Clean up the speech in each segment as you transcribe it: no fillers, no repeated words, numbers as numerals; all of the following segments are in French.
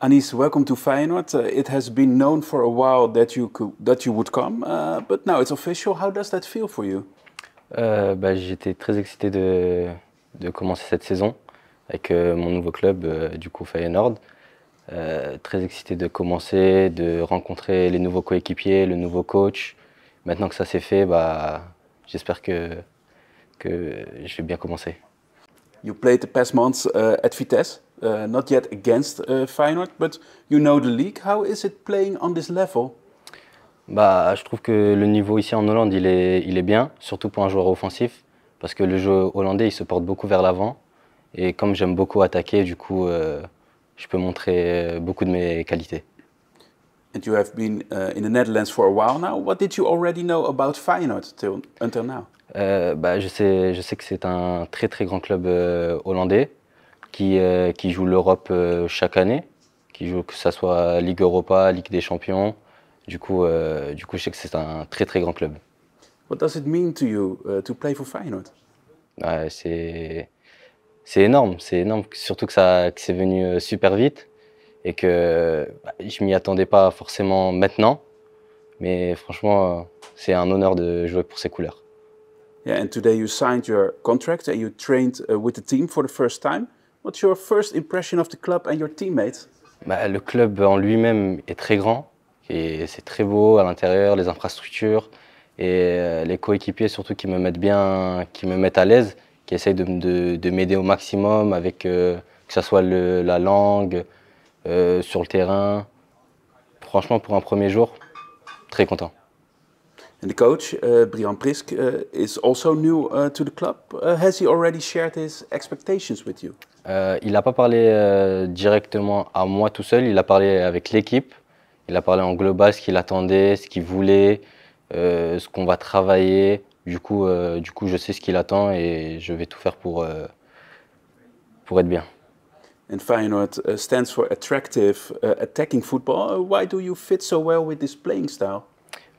Anis, welcome to Feyenoord. It has been known for a while that you would come, but now it's official. How does that feel for you? J'étais très excité de commencer cette saison avec mon nouveau club, du coup Feyenoord. Très excité de commencer, de rencontrer les nouveaux coéquipiers, le nouveau coach. Maintenant que ça s'est fait, j'espère que je vais bien commencer. You played the past months at Vitesse, not yet against Feyenoord, but you know the league. How is it playing on this level? Je trouve que le niveau ici en Hollande, il est bien, surtout pour un joueur offensif, parce que le jeu hollandais, il se porte beaucoup vers l'avant. Et comme j'aime beaucoup attaquer, du coup, je peux montrer beaucoup de mes qualités. And you have been in the Netherlands for a while now. What did you already know about Feyenoord until now? Je sais que c'est un très très grand club hollandais qui joue l'Europe chaque année, qui joue que ce soit Ligue Europa, Ligue des Champions. Du coup, je sais que c'est un très très grand club. What does it mean to you to play for Feyenoord? Ouais, c'est énorme, surtout que c'est venu super vite et que je m'y attendais pas forcément maintenant, mais franchement, c'est un honneur de jouer pour ces couleurs. Yeah, and today you signed your contract and you trained with the team for the first time. What's your first impression of the club and your teammates? Le club en lui-même est très grand et c'est très beau à l'intérieur, les infrastructures et les coéquipiers surtout qui me mettent bien, qui me mettent à l'aise, qui essayent de m'aider au maximum avec que ce soit la langue, sur le terrain. Franchement, pour un premier jour, très content. And the coach, Brian Prisk, is also new to the club. Has he already shared his expectations with you? Il n'a pas parlé directement à moi tout seul, il a parlé avec l'équipe. Il a parlé en global, ce qu'il attendait, ce qu'il voulait, ce qu'on va travailler. Du coup, je sais ce qu'il attend et je vais tout faire pour être bien. And Feyenoord stands for attractive, attacking football. Why do you fit so well with this playing style?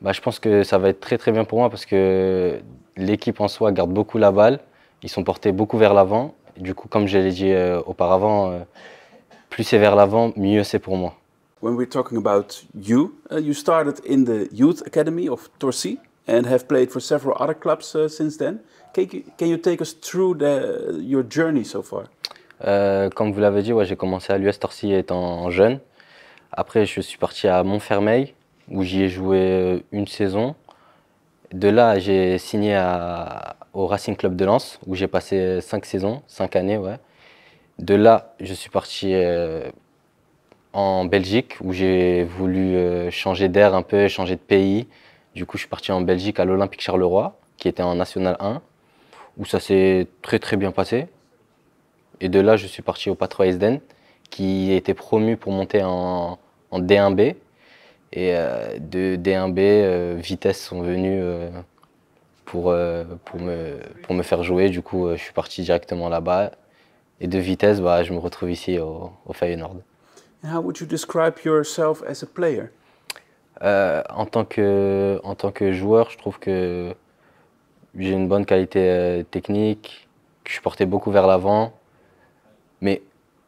Je pense que ça va être très très bien pour moi parce que l'équipe en soi garde beaucoup la balle. Ils sont portés beaucoup vers l'avant. Du coup, comme je l'ai dit auparavant, plus c'est vers l'avant, mieux c'est pour moi. When we're talking about you, you started in the youth academy of Torcy and have played for several other clubs since then. Can you take us through your journey so far? Comme vous l'avez dit, ouais, j'ai commencé à l'US Torcy étant jeune. Après, je suis parti à Montfermeil, où j'y ai joué une saison. De là, j'ai signé au Racing Club de Lens, où j'ai passé 5 saisons, 5 années. Ouais. De là, je suis parti en Belgique, où j'ai voulu changer d'air un peu, changer de pays. Du coup, je suis parti en Belgique à l'Olympique Charleroi, qui était en National 1, où ça s'est très très bien passé. Et de là, je suis parti au Patrois Esden, qui était promu pour monter en D1B. Et de D1B, Vitesse sont venus pour me faire jouer. Du coup, je suis parti directement là-bas. Et de Vitesse, je me retrouve ici au Feyenoord. And how would you describe yourself as a player? En tant que joueur, je trouve que j'ai une bonne qualité technique, que je portais beaucoup vers l'avant. Mais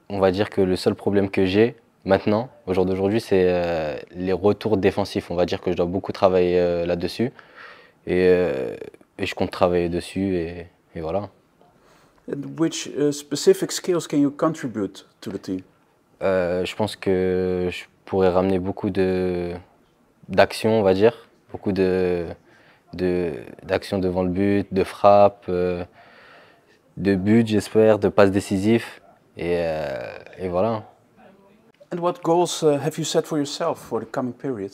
on va dire que le seul problème que j'ai maintenant, au jour d'aujourd'hui, c'est les retours défensifs. On va dire que je dois beaucoup travailler là-dessus. Et je compte travailler dessus et voilà. And which specific skills can you contribute to the team? Je pense que je pourrais ramener beaucoup d'actions, on va dire. Beaucoup d'actions devant le but, de frappes, de buts, j'espère, de passes décisives. Et voilà. And what goals have you set for yourself for the coming period?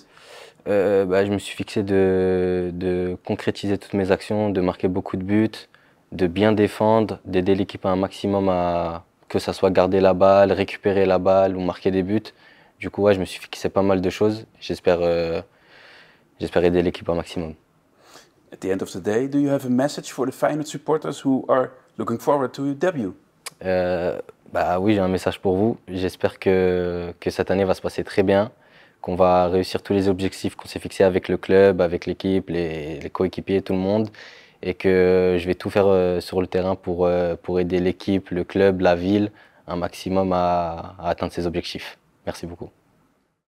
Je me suis fixé de concrétiser toutes mes actions, de marquer beaucoup de buts, de bien défendre, d'aider l'équipe un maximum à que ça soit garder la balle, récupérer la balle ou marquer des buts. Du coup, ouais, je me suis fixé pas mal de choses. J'espère aider l'équipe un maximum. At the end of the day, do you have a message for the Feyenoord supporters who are looking forward to your debut? Oui, j'ai un message pour vous. J'espère que cette année va se passer très bien, qu'on va réussir tous les objectifs qu'on s'est fixés avec le club, avec l'équipe, les coéquipiers, tout le monde, et que je vais tout faire sur le terrain pour aider l'équipe, le club, la ville, un maximum à atteindre ses objectifs. Merci beaucoup.